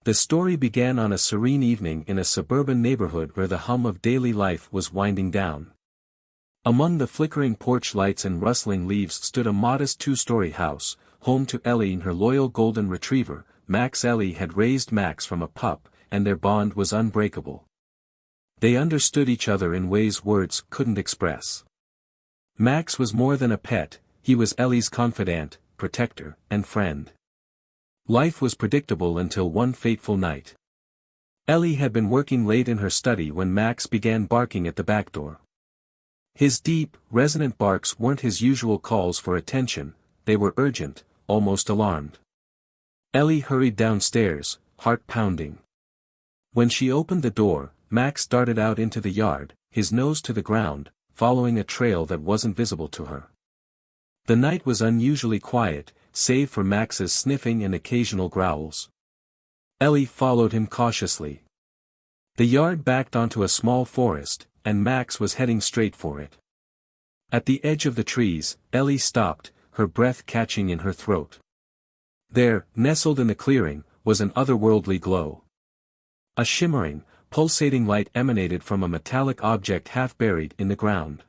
The story began on a serene evening in a suburban neighborhood where the hum of daily life was winding down. Among the flickering porch lights and rustling leaves stood a modest two-story house, home to Ellie and her loyal golden retriever, Max. Ellie had raised Max from a pup, and their bond was unbreakable. They understood each other in ways words couldn't express. Max was more than a pet, he was Ellie's confidant, protector, and friend. Life was predictable until one fateful night. Ellie had been working late in her study when Max began barking at the back door. His deep, resonant barks weren't his usual calls for attention, they were urgent, almost alarmed. Ellie hurried downstairs, heart pounding. When she opened the door, Max darted out into the yard, his nose to the ground, following a trail that wasn't visible to her. The night was unusually quiet, save for Max's sniffing and occasional growls. Ellie followed him cautiously. The yard backed onto a small forest, and Max was heading straight for it. At the edge of the trees, Ellie stopped, her breath catching in her throat. There, nestled in the clearing, was an otherworldly glow. A shimmering, pulsating light emanated from a metallic object half buried in the ground.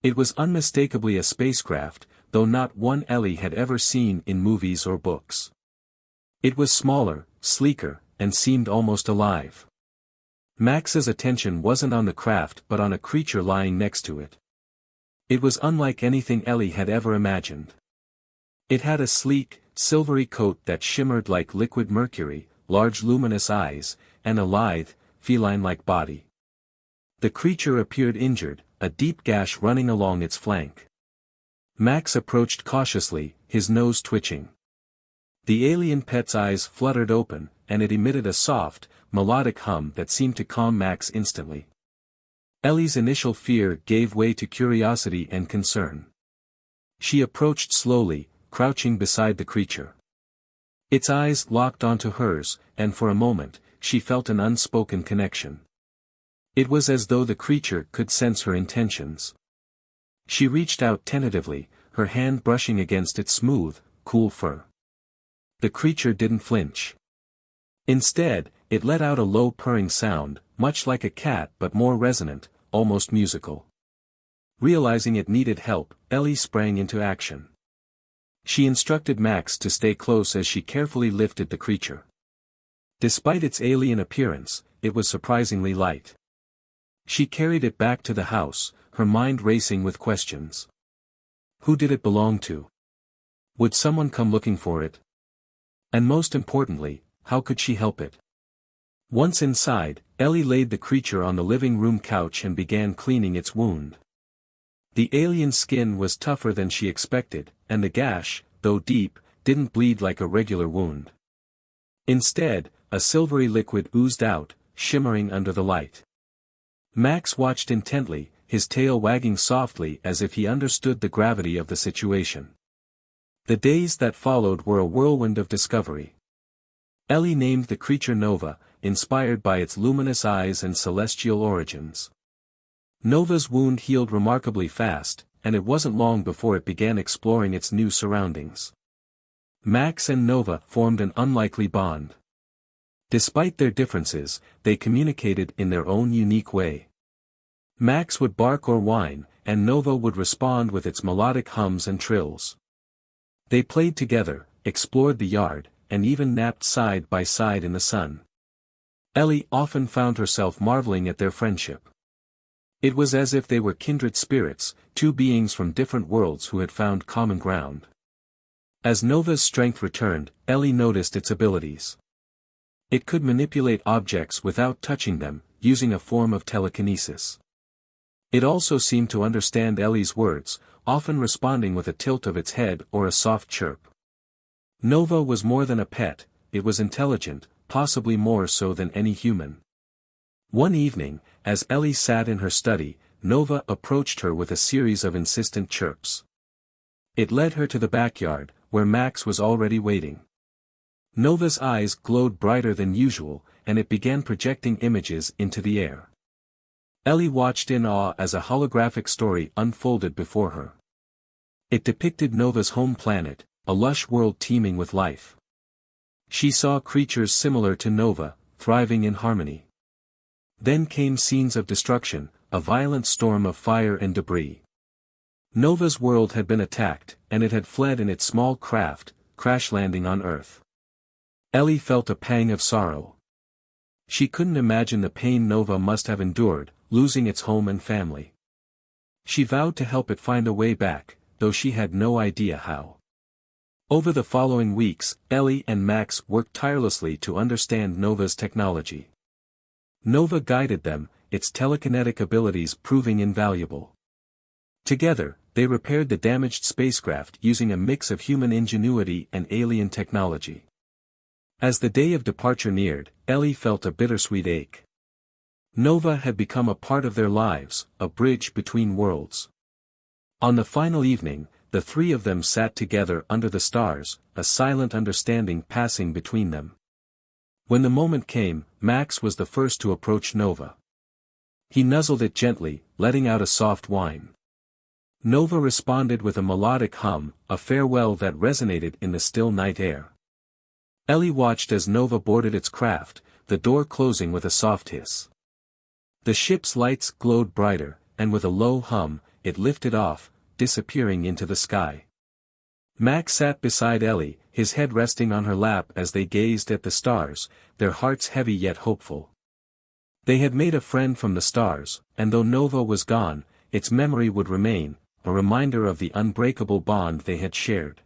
It was unmistakably a spacecraft, though not one Ellie had ever seen in movies or books. It was smaller, sleeker, and seemed almost alive. Max's attention wasn't on the craft but on a creature lying next to it. It was unlike anything Ellie had ever imagined. It had a sleek, silvery coat that shimmered like liquid mercury, large luminous eyes, and a lithe, feline-like body. The creature appeared injured, a deep gash running along its flank. Max approached cautiously, his nose twitching. The alien pet's eyes fluttered open, and it emitted a soft, melodic hum that seemed to calm Max instantly. Ellie's initial fear gave way to curiosity and concern. She approached slowly, crouching beside the creature. Its eyes locked onto hers, and for a moment, she felt an unspoken connection. It was as though the creature could sense her intentions. She reached out tentatively, her hand brushing against its smooth, cool fur. The creature didn't flinch. Instead, it let out a low purring sound, much like a cat but more resonant, almost musical. Realizing it needed help, Ellie sprang into action. She instructed Max to stay close as she carefully lifted the creature. Despite its alien appearance, it was surprisingly light. She carried it back to the house, her mind racing with questions. Who did it belong to? Would someone come looking for it? And most importantly, how could she help it? Once inside, Ellie laid the creature on the living room couch and began cleaning its wound. The alien skin was tougher than she expected, and the gash, though deep, didn't bleed like a regular wound. Instead, a silvery liquid oozed out, shimmering under the light. Max watched intently, his tail wagging softly as if he understood the gravity of the situation. The days that followed were a whirlwind of discovery. Ellie named the creature Nova, inspired by its luminous eyes and celestial origins. Nova's wound healed remarkably fast, and it wasn't long before it began exploring its new surroundings. Max and Nova formed an unlikely bond. Despite their differences, they communicated in their own unique way. Max would bark or whine, and Nova would respond with its melodic hums and trills. They played together, explored the yard, and even napped side by side in the sun. Ellie often found herself marveling at their friendship. It was as if they were kindred spirits, two beings from different worlds who had found common ground. As Nova's strength returned, Ellie noticed its abilities. It could manipulate objects without touching them, using a form of telekinesis. It also seemed to understand Ellie's words, often responding with a tilt of its head or a soft chirp. Nova was more than a pet, it was intelligent, possibly more so than any human. One evening, as Ellie sat in her study, Nova approached her with a series of insistent chirps. It led her to the backyard, where Max was already waiting. Nova's eyes glowed brighter than usual, and it began projecting images into the air. Ellie watched in awe as a holographic story unfolded before her. It depicted Nova's home planet, a lush world teeming with life. She saw creatures similar to Nova, thriving in harmony. Then came scenes of destruction, a violent storm of fire and debris. Nova's world had been attacked, and it had fled in its small craft, crash-landing on Earth. Ellie felt a pang of sorrow. She couldn't imagine the pain Nova must have endured, losing its home and family. She vowed to help it find a way back, though she had no idea how. Over the following weeks, Ellie and Max worked tirelessly to understand Nova's technology. Nova guided them, its telekinetic abilities proving invaluable. Together, they repaired the damaged spacecraft using a mix of human ingenuity and alien technology. As the day of departure neared, Ellie felt a bittersweet ache. Nova had become a part of their lives, a bridge between worlds. On the final evening, the three of them sat together under the stars, a silent understanding passing between them. When the moment came, Max was the first to approach Nova. He nuzzled it gently, letting out a soft whine. Nova responded with a melodic hum, a farewell that resonated in the still night air. Ellie watched as Nova boarded its craft, the door closing with a soft hiss. The ship's lights glowed brighter, and with a low hum, it lifted off, disappearing into the sky. Max sat beside Ellie, his head resting on her lap as they gazed at the stars, their hearts heavy yet hopeful. They had made a friend from the stars, and though Nova was gone, its memory would remain, a reminder of the unbreakable bond they had shared.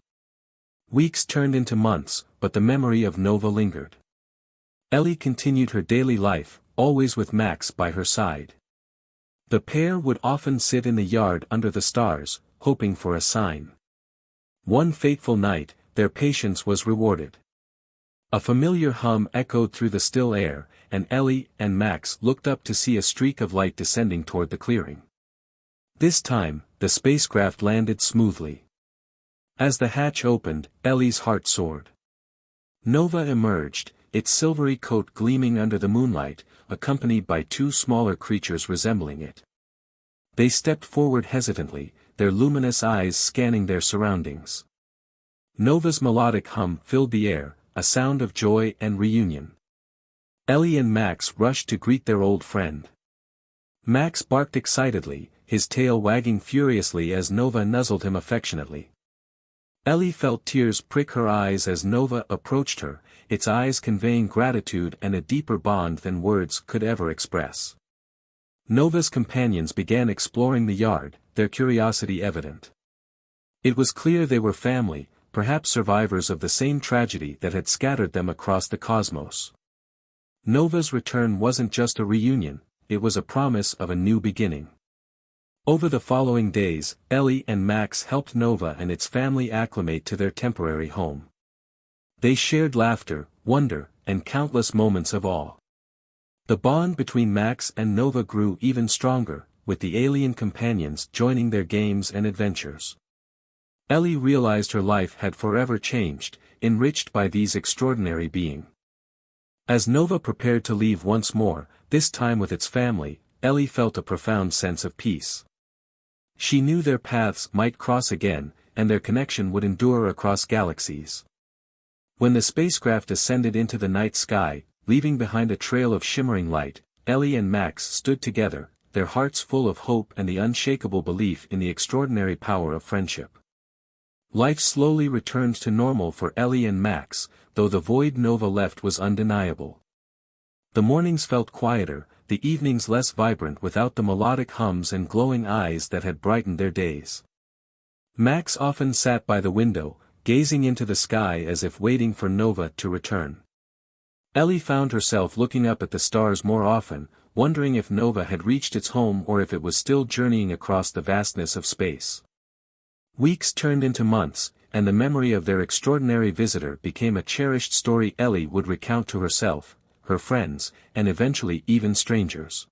Weeks turned into months, but the memory of Nova lingered. Ellie continued her daily life, always with Max by her side. The pair would often sit in the yard under the stars, hoping for a sign. One fateful night, their patience was rewarded. A familiar hum echoed through the still air, and Ellie and Max looked up to see a streak of light descending toward the clearing. This time, the spacecraft landed smoothly. As the hatch opened, Ellie's heart soared. Nova emerged, its silvery coat gleaming under the moonlight, accompanied by two smaller creatures resembling it. They stepped forward hesitantly, their luminous eyes scanning their surroundings. Nova's melodic hum filled the air, a sound of joy and reunion. Ellie and Max rushed to greet their old friend. Max barked excitedly, his tail wagging furiously as Nova nuzzled him affectionately. Ellie felt tears prick her eyes as Nova approached her, its eyes conveying gratitude and a deeper bond than words could ever express. Nova's companions began exploring the yard, their curiosity evident. It was clear they were family, perhaps survivors of the same tragedy that had scattered them across the cosmos. Nova's return wasn't just a reunion, it was a promise of a new beginning. Over the following days, Ellie and Max helped Nova and its family acclimate to their temporary home. They shared laughter, wonder, and countless moments of awe. The bond between Max and Nova grew even stronger, with the alien companions joining their games and adventures. Ellie realized her life had forever changed, enriched by these extraordinary beings. As Nova prepared to leave once more, this time with its family, Ellie felt a profound sense of peace. She knew their paths might cross again, and their connection would endure across galaxies. When the spacecraft ascended into the night sky, leaving behind a trail of shimmering light, Ellie and Max stood together, their hearts full of hope and the unshakable belief in the extraordinary power of friendship. Life slowly returned to normal for Ellie and Max, though the void Nova left was undeniable. The mornings felt quieter, the evenings less vibrant without the melodic hums and glowing eyes that had brightened their days. Max often sat by the window, gazing into the sky as if waiting for Nova to return. Ellie found herself looking up at the stars more often, wondering if Nova had reached its home or if it was still journeying across the vastness of space. Weeks turned into months, and the memory of their extraordinary visitor became a cherished story Ellie would recount to herself, her friends, and eventually even strangers.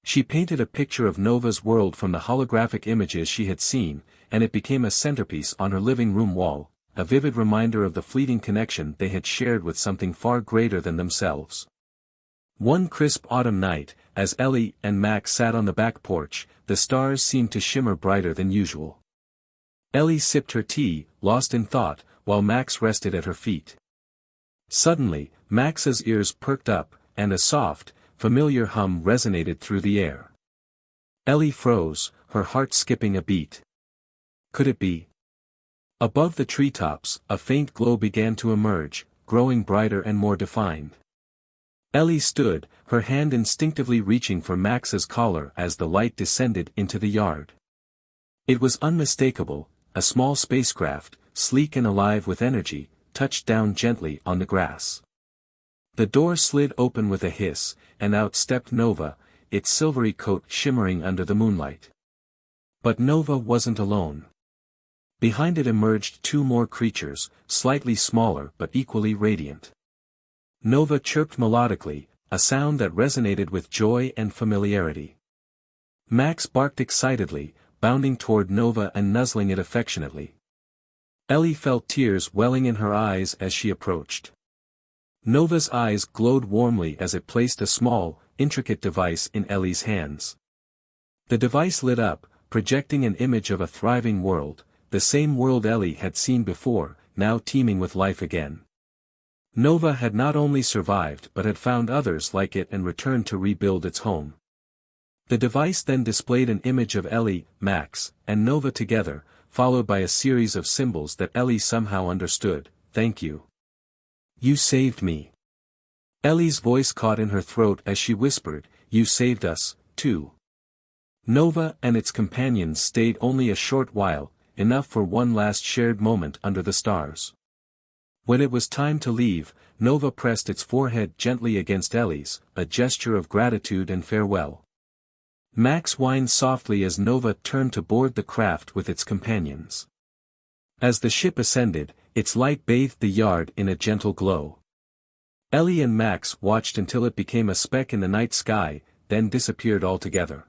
She painted a picture of Nova's world from the holographic images she had seen, and it became a centerpiece on her living room wall, a vivid reminder of the fleeting connection they had shared with something far greater than themselves. One crisp autumn night, as Ellie and Max sat on the back porch, the stars seemed to shimmer brighter than usual. Ellie sipped her tea, lost in thought, while Max rested at her feet. Suddenly, Max's ears perked up, and a soft, familiar hum resonated through the air. Ellie froze, her heart skipping a beat. Could it be? Above the treetops, a faint glow began to emerge, growing brighter and more defined. Ellie stood, her hand instinctively reaching for Max's collar as the light descended into the yard. It was unmistakable, a small spacecraft, sleek and alive with energy, touched down gently on the grass. The door slid open with a hiss, and out stepped Nova, its silvery coat shimmering under the moonlight. But Nova wasn't alone. Behind it emerged two more creatures, slightly smaller but equally radiant. Nova chirped melodically, a sound that resonated with joy and familiarity. Max barked excitedly, bounding toward Nova and nuzzling it affectionately. Ellie felt tears welling in her eyes as she approached. Nova's eyes glowed warmly as it placed a small, intricate device in Ellie's hands. The device lit up, projecting an image of a thriving world, the same world Ellie had seen before, now teeming with life again. Nova had not only survived but had found others like it and returned to rebuild its home. The device then displayed an image of Ellie, Max, and Nova together, followed by a series of symbols that Ellie somehow understood. "Thank you. You saved me." Ellie's voice caught in her throat as she whispered, "You saved us, too." Nova and its companions stayed only a short while, enough for one last shared moment under the stars. When it was time to leave, Nova pressed its forehead gently against Ellie's, a gesture of gratitude and farewell. Max whined softly as Nova turned to board the craft with its companions. As the ship ascended, its light bathed the yard in a gentle glow. Ellie and Max watched until it became a speck in the night sky, then disappeared altogether.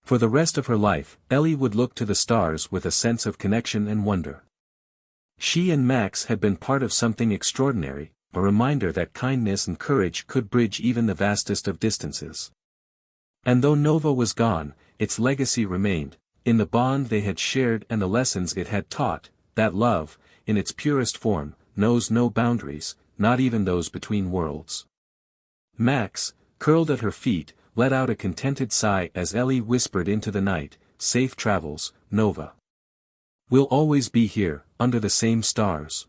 For the rest of her life, Ellie would look to the stars with a sense of connection and wonder. She and Max had been part of something extraordinary, a reminder that kindness and courage could bridge even the vastest of distances. And though Nova was gone, its legacy remained, in the bond they had shared and the lessons it had taught, that love, in its purest form, knows no boundaries, not even those between worlds. Max, curled at her feet, let out a contented sigh as Ellie whispered into the night, "Safe travels, Nova. We'll always be here, under the same stars."